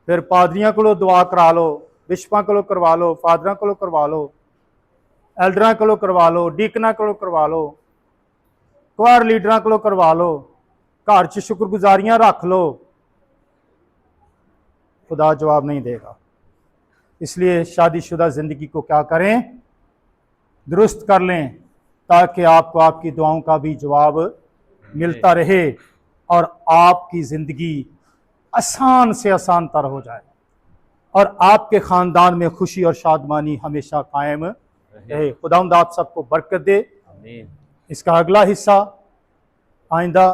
फिर पादरियां को दुआ करा लो, बिशपां को करवा लो, फादरां को करवा लो, एल्डरां को करवा लो, डीकना को करवा लो, क्वायर लीडरां को करवा लो, घर च शुक्रगुजारियां रख लो, खुदा जवाब नहीं देगा। इसलिए शादीशुदा जिंदगी को क्या करें, दुरुस्त कर लें ताकि आपको आपकी दुआओं का भी जवाब मिलता रहे और आपकी जिंदगी आसान से आसान तर हो जाए और आपके खानदान में खुशी और शादमानी हमेशा कायम रहे। खुदावंद आप सबको बरकत दे। आमीन। इसका अगला हिस्सा आइंदा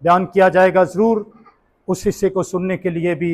बयान किया जाएगा। जरूर उस हिस्से को सुनने के लिए भी